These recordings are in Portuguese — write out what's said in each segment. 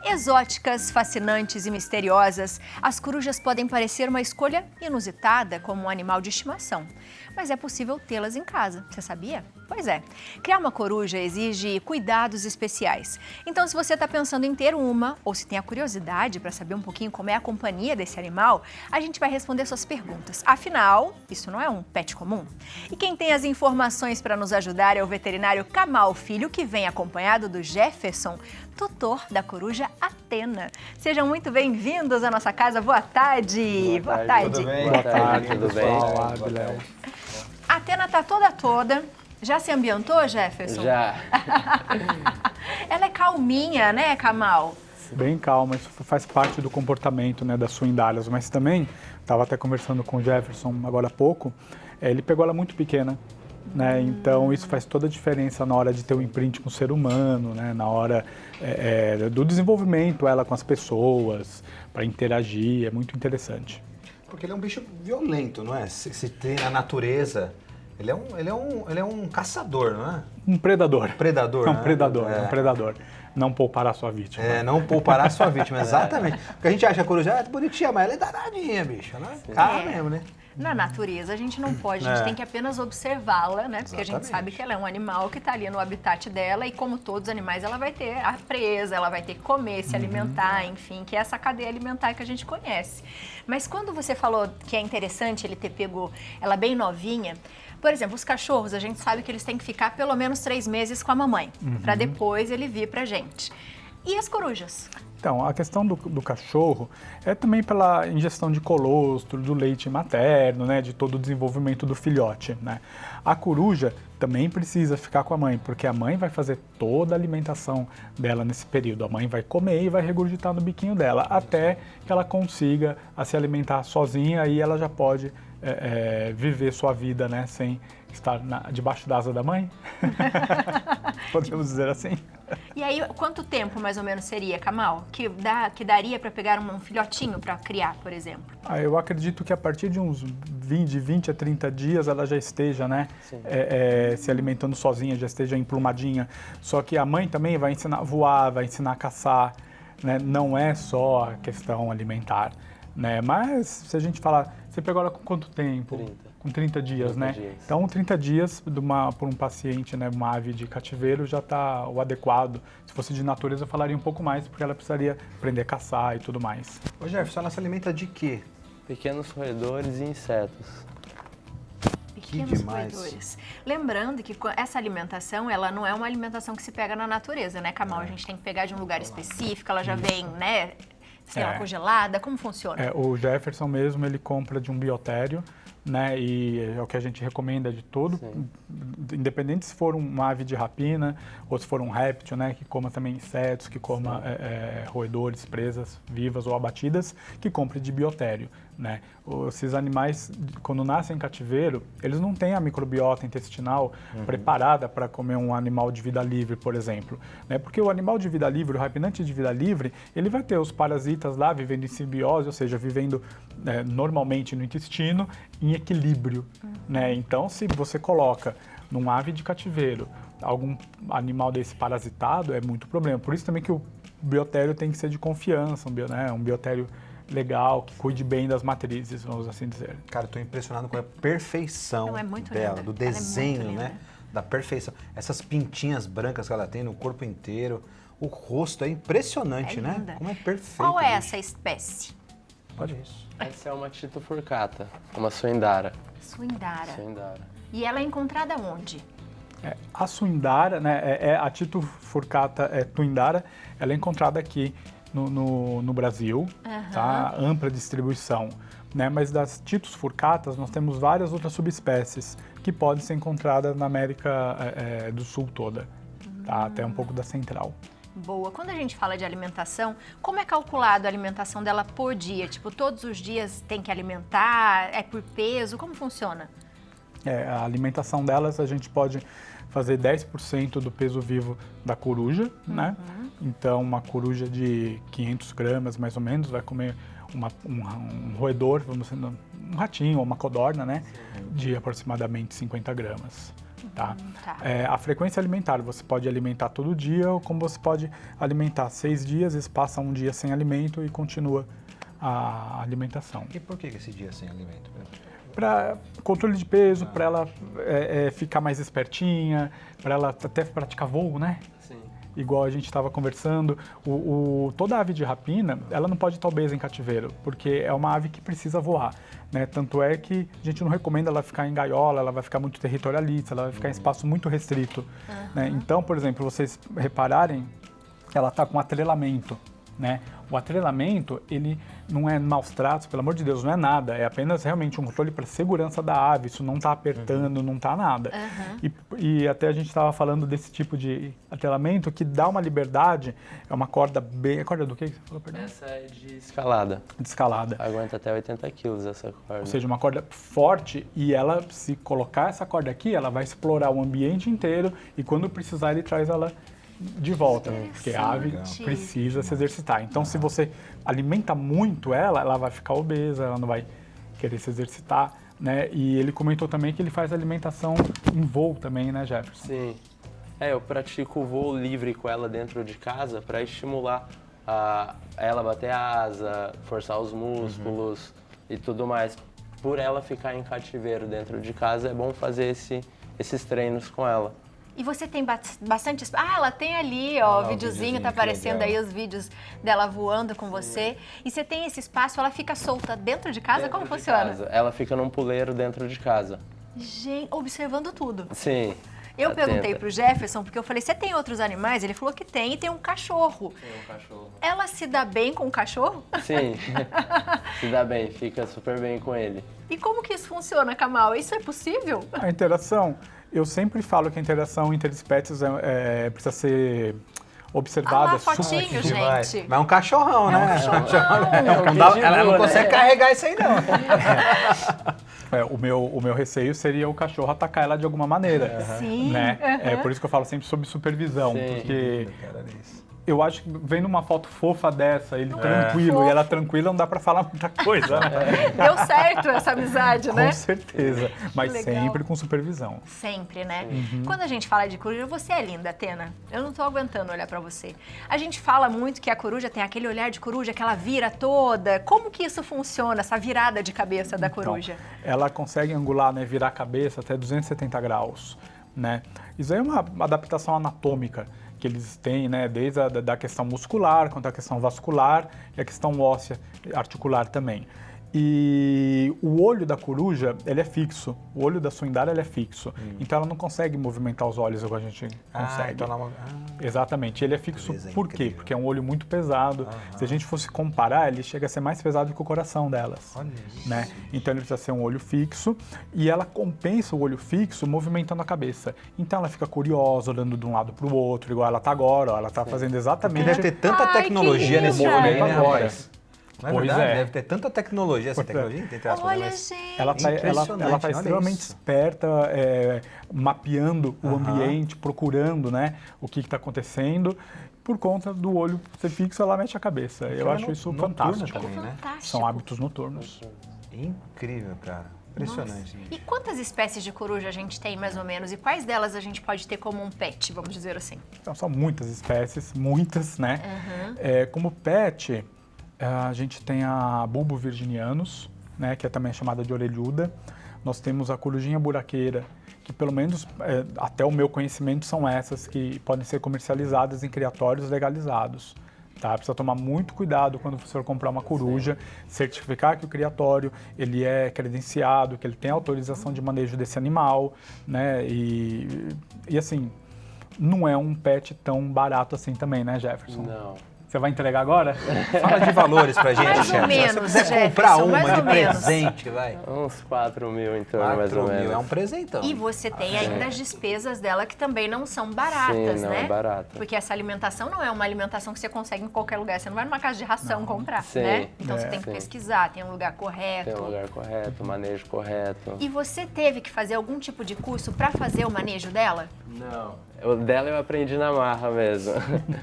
Exóticas, fascinantes e misteriosas, as corujas podem parecer uma escolha inusitada como um animal de estimação. Mas é possível tê-las em casa, você sabia? Pois é, criar uma coruja exige cuidados especiais. Então, se você está pensando em ter uma, ou se tem a curiosidade para saber um pouquinho como é a companhia desse animal, a gente vai responder suas perguntas. Afinal, isso não é um pet comum? E quem tem as informações para nos ajudar é o veterinário Kamal Filho, que vem acompanhado do Jefferson, tutor da coruja Athena. Sejam muito bem-vindos à nossa casa. Boa tarde. Boa tarde. Tudo bem? Boa tarde, tudo bem? Olá, Biléu. A Athena tá toda. Já se ambientou, Jefferson? Já. Ela é calminha, né, Kamal? Bem calma, isso faz parte do comportamento, né, das suindárias, mas também, estava até conversando com o Jefferson agora há pouco, ele pegou ela muito pequena, né, então isso faz toda a diferença na hora de ter um imprint com o ser humano, né, na hora do desenvolvimento, ela com as pessoas, para interagir, é muito interessante. Porque ele é um bicho violento, não é? Se tem na natureza, ele é um caçador, não é? Um predador. Predador, É um né? predador, é um predador. Não poupará sua vítima. Não poupará a sua vítima, exatamente. Porque a gente acha que a coruja é bonitinha, mas ela é danadinha, bicho, né? Cara mesmo, né? Na natureza a gente não pode, a gente tem que apenas observá-la, né? Porque a gente Exatamente. sabe que ela é um animal que está ali no habitat dela e como todos os animais ela vai ter a presa, ela vai ter que comer, se alimentar, enfim, que é essa cadeia alimentar que a gente conhece. Mas quando você falou que é interessante ele ter pego ela bem novinha, por exemplo, os cachorros, a gente sabe que eles têm que ficar pelo menos 3 meses com a mamãe, para depois ele vir pra gente. E as corujas? Então, a questão do cachorro é também pela ingestão de colostro, do leite materno, né, de todo o desenvolvimento do filhote, né. A coruja também precisa ficar com a mãe, porque a mãe vai fazer toda a alimentação dela nesse período. A mãe vai comer e vai regurgitar no biquinho dela, até que ela consiga se alimentar sozinha, aí ela já pode viver sua vida, né, sem estar debaixo da asa da mãe. Podemos dizer assim. E aí, quanto tempo mais ou menos seria, Kamal, que daria para pegar um filhotinho para criar, por exemplo? Eu acredito que a partir de uns 20 a 30 dias ela já esteja, né, se alimentando sozinha, já esteja emplumadinha. Só que a mãe também vai ensinar a voar, vai ensinar a caçar, né? Não é só a questão alimentar, né? Mas se a gente falar, você pegou ela com quanto tempo? 30. Com 30 dias, 30 né? dias. Então, 30 dias por um paciente, né, uma ave de cativeiro já está o adequado. Se fosse de natureza, eu falaria um pouco mais, porque ela precisaria aprender a caçar e tudo mais. Ô Jefferson, ela se alimenta de quê? Pequenos roedores e insetos. Pequenos demais. roedores. Lembrando que essa alimentação, ela não é uma alimentação que se pega na natureza, né, Kamal? A gente tem que pegar de um lugar específico, ela já vem, né, sei lá, congelada. Como funciona? O Jefferson mesmo, ele compra de um biotério, né, e é o que a gente recomenda de todo, independente se for uma ave de rapina ou se for um réptil, né, que coma também insetos, que coma roedores, presas vivas ou abatidas, que compre de biotério, né. Esses animais, quando nascem em cativeiro, eles não têm a microbiota intestinal preparada para comer um animal de vida livre, por exemplo, né, porque o animal de vida livre, o rapinante de vida livre, ele vai ter os parasitas lá vivendo em simbiose, ou seja, vivendo normalmente no intestino, em equilíbrio, né? Então, se você coloca num ave de cativeiro algum animal desse parasitado, é muito problema. Por isso também que o biotério tem que ser de confiança, um biotério legal, que cuide bem das matrizes, vamos assim dizer. Cara, eu tô impressionado com a perfeição Não, é muito dela, linda. do Ela é muito desenho, linda. né? Da perfeição. Essas pintinhas brancas que ela tem no corpo inteiro. O rosto é impressionante, É né? linda. Como é perfeito. Qual é bicho. essa espécie? Olha isso. Essa é uma Tito furcata, uma suindara. Suindara. Suindara. E ela é encontrada onde? A suindara, né, a Tito furcata tuindara, ela é encontrada aqui no Brasil, tá? Ampla distribuição, né? Mas das Titus furcatas nós temos várias outras subespécies que podem ser encontradas na América do Sul toda, tá? Até um pouco da Central. Boa. Quando a gente fala de alimentação, como é calculado a alimentação dela por dia? Tipo, todos os dias tem que alimentar? É por peso? Como funciona? A alimentação delas a gente pode fazer 10% do peso vivo da coruja, né? Então, uma coruja de 500 gramas, mais ou menos, vai comer um roedor, vamos dizer, um ratinho ou uma codorna, né? De aproximadamente 50 gramas. Tá? Tá. A frequência alimentar, você pode alimentar todo dia, ou como você pode alimentar 6 dias, eles passam um dia sem alimento e continua a alimentação. E por que esse dia sem alimento? Para controle de peso, para ela ficar mais espertinha, para ela até praticar voo, né? Sim. Igual a gente estava conversando, toda ave de rapina, ela não pode estar obesa em cativeiro, porque é uma ave que precisa voar, né? Tanto é que a gente não recomenda ela ficar em gaiola, ela vai ficar muito territorialista, ela vai ficar em espaço muito restrito, né? Então, por exemplo, vocês repararem, ela está com atrelamento, né? O atrelamento, ele não é maus tratos, pelo amor de Deus, não é nada. É apenas realmente um controle para segurança da ave. Isso não está apertando, não está nada. E até a gente estava falando desse tipo de atrelamento que dá uma liberdade. É uma corda bem... A corda do que você falou, perdão? Essa é de escalada. De escalada. Aguenta até 80 quilos essa corda. Ou seja, uma corda forte e ela, se colocar essa corda aqui, ela vai explorar o ambiente inteiro e quando precisar ele traz ela de volta, porque a ave precisa se exercitar. Então, se você alimenta muito ela, ela vai ficar obesa, ela não vai querer se exercitar, né? E ele comentou também que ele faz alimentação em voo também, né, Jefferson? Sim. Eu pratico o voo livre com ela dentro de casa para estimular ela bater a asa, forçar os músculos e tudo mais. Por ela ficar em cativeiro dentro de casa, é bom fazer esses treinos com ela. E você tem bastante... ela tem ali, ó, o videozinho, tá aparecendo aí os vídeos dela voando com você. E você tem esse espaço, ela fica solta dentro de casa? Como funciona? Casa. Ela fica num puleiro dentro de casa. Gente, observando tudo. Sim. Eu perguntei pro Jefferson, porque eu falei, você tem outros animais? Ele falou que tem, e tem um cachorro. Tem um cachorro. Ela se dá bem com o cachorro? Sim, se dá bem, fica super bem com ele. E como que isso funciona, Kamal? Isso é possível? A interação, eu sempre falo que a interação interespécies precisa ser observada. Fotinho, gente. Mas é um cachorrão, né? cachorrão. Ela não consegue carregar isso aí, não. O meu receio seria o cachorro atacar ela de alguma maneira. Sim. Né? É por isso que eu falo sempre sobre supervisão, Sim. porque eu acho que vendo uma foto fofa dessa, ele tranquilo e ela tranquila, não dá pra falar muita coisa, né? Deu certo essa amizade, né? Com certeza, mas legal. sempre com supervisão. Sempre, né? Quando a gente fala de coruja, você é linda, Atena. Eu não tô aguentando olhar pra você. A gente fala muito que a coruja tem aquele olhar de coruja, que ela vira toda. Como que isso funciona, essa virada de cabeça da coruja? Então, ela consegue angular, né, virar a cabeça até 270 graus, né? Isso aí é uma adaptação anatômica que eles têm, né, desde da questão muscular, quanto a questão vascular e a questão óssea, articular também. E o olho da coruja, ele é fixo. O olho da suindara, ele é fixo. Então, ela não consegue movimentar os olhos igual a gente consegue. Então ela... Exatamente. Ele é fixo Beleza, por quê? incrível. Porque é um olho muito pesado. Se a gente fosse comparar, ele chega a ser mais pesado que o coração delas. Olha isso. Né? Então, ele precisa ser um olho fixo. E ela compensa o olho fixo movimentando a cabeça. Então, ela fica curiosa, olhando de um lado para o outro, igual ela está agora. Ó, ela está fazendo exatamente... Deve ter tanta Ai, tecnologia que nesse linda. olho aí, né, Agora. rapaz? Não é Pois verdade? é. Deve ter tanta tecnologia, essa tecnologia, entre aspas, Olha, mas... gente. Ela está Impressionante, olha extremamente isso. esperta, mapeando o ambiente, procurando, né, o que está acontecendo. Por conta do olho ser fixo, ela mexe a cabeça. Eu acho isso noturna fantástico. também, né? Fantástico. São hábitos noturnos. Incrível, cara. Impressionante. E quantas espécies de coruja a gente tem, mais ou menos? E quais delas a gente pode ter como um pet, vamos dizer assim? Então, são muitas espécies, muitas, né? Como pet, a gente tem a Bulbo virginianus, né, que é também chamada de orelhuda. Nós temos a corujinha buraqueira, que pelo menos, até o meu conhecimento, são essas que podem ser comercializadas em criatórios legalizados. Tá? Precisa tomar muito cuidado quando você for comprar uma coruja, certificar que o criatório ele é credenciado, que ele tem autorização de manejo desse animal, né? E assim, não é um pet tão barato assim também, né, Jefferson? Não. Você vai entregar agora? Fala de valores pra gente, Mais ou chefe. menos, Se você quiser Jefferson, comprar mais uma ou de menos. presente, vai. Uns 4 mil em torno, mais ou 4 mil, menos. é um presentão. E você tem ainda as despesas dela que também não são baratas, Sim, não né? é barata. Porque essa alimentação não é uma alimentação que você consegue em qualquer lugar. Você não vai numa casa de ração comprar, Sim. né? Então você tem que Sim. pesquisar, tem um lugar correto. Tem o lugar correto, o manejo correto. E você teve que fazer algum tipo de curso para fazer o manejo dela? Não. O dela eu aprendi na marra mesmo.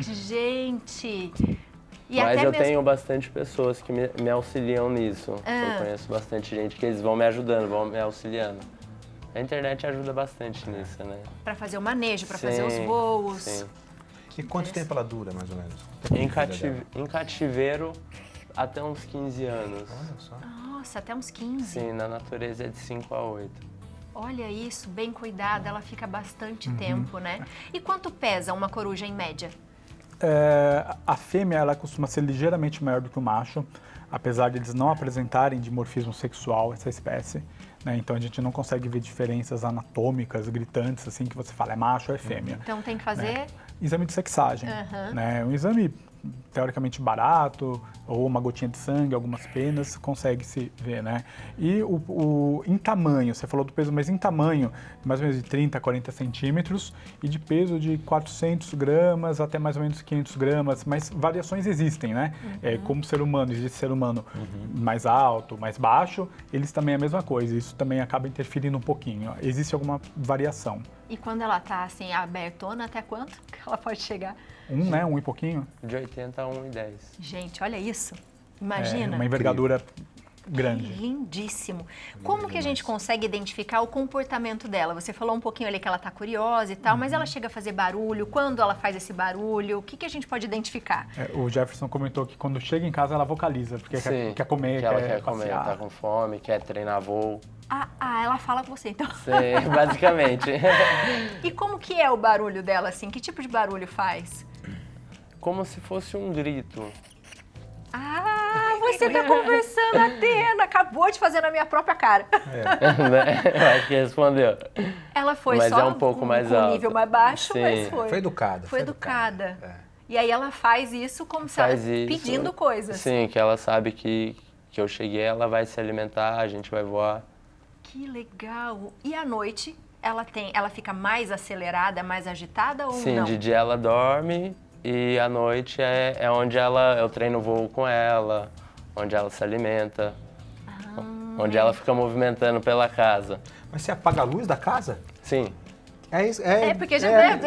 Gente! E Mas até eu mesmo... tenho bastante pessoas que me auxiliam nisso. Eu conheço bastante gente que eles vão me ajudando, vão me auxiliando. A internet ajuda bastante nisso, né? Para fazer o manejo, para fazer os Sim, voos. sim. E quanto tempo ela dura, mais ou menos? Em cativeiro, até uns 15 anos. Olha só. Nossa, até uns 15. Sim, na natureza é de 5 a 8. Olha isso, bem cuidada, ela fica bastante Uhum. tempo, né? E quanto pesa uma coruja em média? A fêmea ela costuma ser ligeiramente maior do que o macho, apesar de eles não apresentarem dimorfismo sexual, essa espécie. Né? Então a gente não consegue ver diferenças anatômicas gritantes, assim, que você fala é macho ou é fêmea. Então tem que fazer... Exame de sexagem, né? Um exame teoricamente barato, ou uma gotinha de sangue, algumas penas, consegue-se ver, né? E em tamanho, você falou do peso, mas em tamanho, mais ou menos de 30 a 40 centímetros, e de peso de 400 gramas até mais ou menos 500 gramas, mas variações existem, né? Como ser humano, existe ser humano mais alto, mais baixo, eles também é a mesma coisa, isso também acaba interferindo um pouquinho, existe alguma variação. E quando ela tá assim, abertona, até quanto que ela pode chegar? Né? Um e pouquinho. De 80 a 1,10. Gente, olha isso. É Imagina. uma envergadura grande. Lindíssimo. Como que a gente consegue identificar o comportamento dela? Você falou um pouquinho ali que ela tá curiosa e tal, mas ela chega a fazer barulho? Quando ela faz esse barulho? O que a gente pode identificar? O Jefferson comentou que quando chega em casa ela vocaliza, porque Sim, quer comer, que ela quer comer, passear. tá com fome, quer treinar voo. Ela fala com você, então. Sim, basicamente. E como que é o barulho dela, assim? Que tipo de barulho faz? Como se fosse um grito. Você tá conversando, Atena. Acabou de fazer na minha própria cara. Né? Eu acho que respondeu. Ela foi Mas só é um pouco mais com alto. nível mais baixo, Sim. mas foi. Foi educada. Foi educada. É. E aí ela faz isso como se Faz ela isso. pedindo coisas. Sim, que ela sabe que eu cheguei, ela vai se alimentar, a gente vai voar. Que legal. E à noite, ela fica mais acelerada, mais agitada ou Sim, não? de dia ela dorme e à noite é onde eu treino voo com ela, onde ela se alimenta, onde ela fica movimentando pela casa. Mas você apaga a luz da casa? Sim. É isso? Porque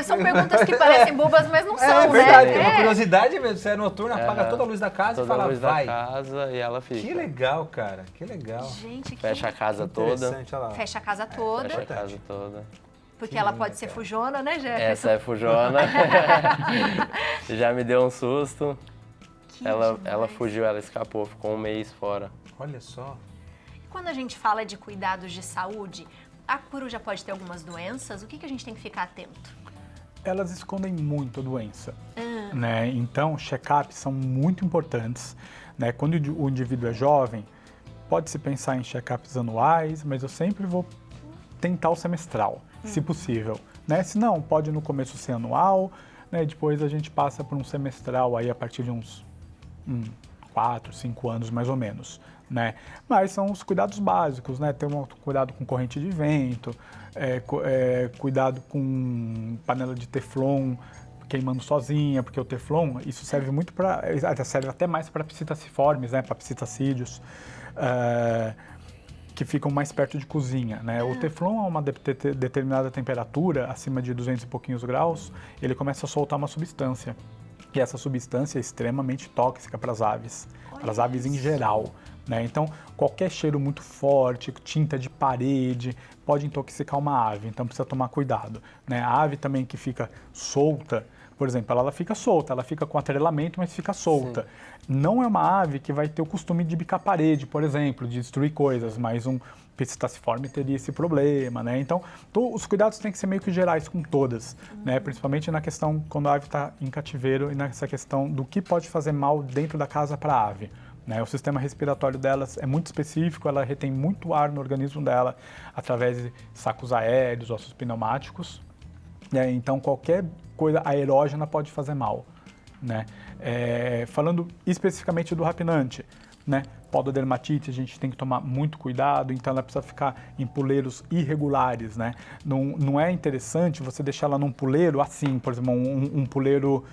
são perguntas que parecem bobas, mas não são, É verdade, né? é uma curiosidade mesmo. Você é noturno, apaga toda a luz da casa Toda e fala, a luz vai. da casa e ela fica. Que legal, cara. Que legal. Gente, que Fecha a casa toda. Interessante, olha lá. fecha a casa toda, Fecha a casa toda. porque ela pode ser fujona, né, Jefferson? Essa é fujona. Já me deu um susto. Que Ela demais. fugiu, ela escapou, ficou um mês fora. Olha só. Quando a gente fala de cuidados de saúde, a coruja pode ter algumas doenças, o que a gente tem que ficar atento? Elas escondem muito a doença, né? Então, check-ups são muito importantes, né? Quando o indivíduo é jovem, pode-se pensar em check-ups anuais, mas eu sempre vou tentar o semestral, se possível, né? Se não, pode no começo ser anual, né? Depois a gente passa por um semestral aí a partir de uns 4, 5 anos mais ou menos, né? Mas são os cuidados básicos, né? Ter cuidado com corrente de vento, cuidado com panela de teflon queimando sozinha, porque o teflon, isso serve muito serve até mais para psittaciformes, né? Para psitacídeos, que ficam mais perto de cozinha, né? O teflon a uma determinada temperatura, acima de 200 e pouquinhos graus, ele começa a soltar uma substância. E essa substância é extremamente tóxica para as aves em geral, né? Então, qualquer cheiro muito forte, tinta de parede, pode intoxicar uma ave, então precisa tomar cuidado, né? A ave também que fica solta, por exemplo, ela fica solta, ela fica com atrelamento, mas fica solta. Sim. Não é uma ave que vai ter o costume de bicar parede, por exemplo, de destruir coisas, mas um psittaciforme teria esse problema, né? Então, os cuidados têm que ser meio que gerais com todas, né? Principalmente na questão quando a ave está em cativeiro e nessa questão do que pode fazer mal dentro da casa para a ave. Né? O sistema respiratório delas é muito específico, ela retém muito ar no organismo dela através de sacos aéreos, ossos pneumáticos. Né? Então, qualquer coisa aerógena pode fazer mal. Né? Falando especificamente do rapinante, né? Pododermatite, a gente tem que tomar muito cuidado, então ela precisa ficar em puleiros irregulares, né? Não é interessante você deixar ela num puleiro assim, por exemplo, um puleiro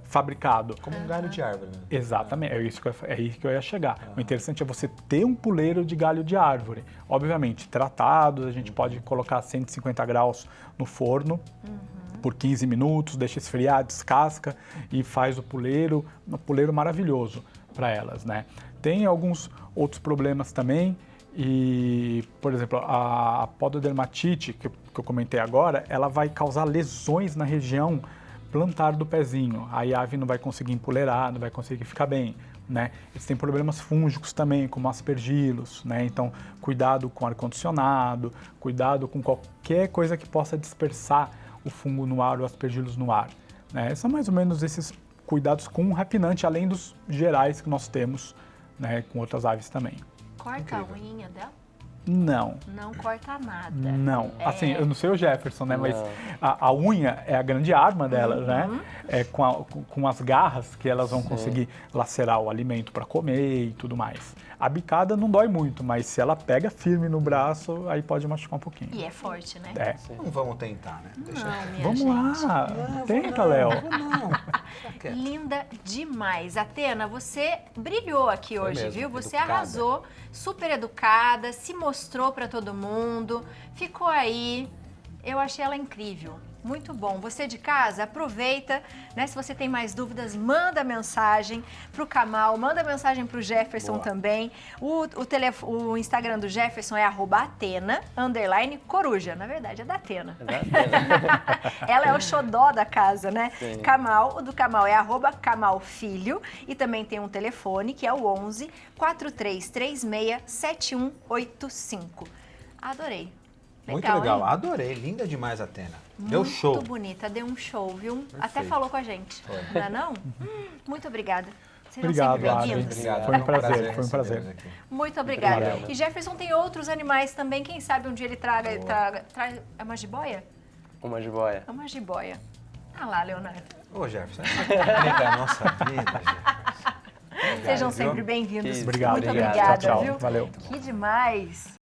fabricado. Como um galho de árvore, né? Exatamente, é isso que eu ia chegar. O interessante é você ter um puleiro de galho de árvore. Obviamente, tratado, a gente pode colocar 150 graus no forno, por 15 minutos, deixa esfriar, descasca e faz um puleiro maravilhoso para elas, né? Tem alguns outros problemas também E, por exemplo, a pododermatite, que eu comentei agora, ela vai causar lesões na região plantar do pezinho. Aí a ave não vai conseguir empoleirar, não vai conseguir ficar bem, né? Eles têm problemas fúngicos também, como aspergilos, né? Então, cuidado com ar-condicionado, cuidado com qualquer coisa que possa dispersar o fungo no ar ou aspergilos no ar, né? São mais ou menos esses cuidados com o rapinante, além dos gerais que nós temos, né, com outras aves também. Corta a unha dela? Não. Não corta nada. Não. Assim, eu não sei o Jefferson, né? Não. Mas a unha é a grande arma dela, né? É com as garras que elas vão conseguir lacerar o alimento para comer e tudo mais. A bicada não dói muito, mas se ela pega firme no braço, aí pode machucar um pouquinho. E é forte, né? É. Não vamos tentar, né? Deixa Não, minha Vamos gente. lá. Não, Tenta, vou Léo. não. Deixa quieto. Linda demais. Atena, você brilhou aqui hoje, mesmo, viu? Você educada. arrasou, super educada, se mostrou para todo mundo, ficou aí. Eu achei ela incrível. Muito bom. Você de casa, aproveita, né? Se você tem mais dúvidas, manda mensagem pro Kamal, manda mensagem pro Jefferson Boa. também. O Instagram do Jefferson é @Atena_Coruja. Na verdade, é da Atena. Ela é o xodó da casa, né? Sim. Kamal, o do Kamal é @Kamalfilho e também tem um telefone que é o 11 4336 7185. Adorei. Muito legal, hein? adorei. Linda demais a Atena. Deu show. Muito bonita, deu um show, viu? Até Perfeito. falou com a gente, não é não? Muito obrigada. Serão Obrigado, sempre Ave. bem-vindos. Obrigado. Foi um prazer, foi um recebê-los prazer. aqui. Muito obrigada. Obrigado. E Jefferson tem outros animais também, quem sabe um dia ele traga é uma jiboia? Uma jiboia. É uma jiboia. Ah lá, Leonardo. Ô, Jefferson, essa complica a nossa vida, Jefferson. Sejam viu? sempre bem-vindos. Que- Obrigado. Muito Obrigado. obrigada, Tchau, tchau. viu? Valeu. Que demais.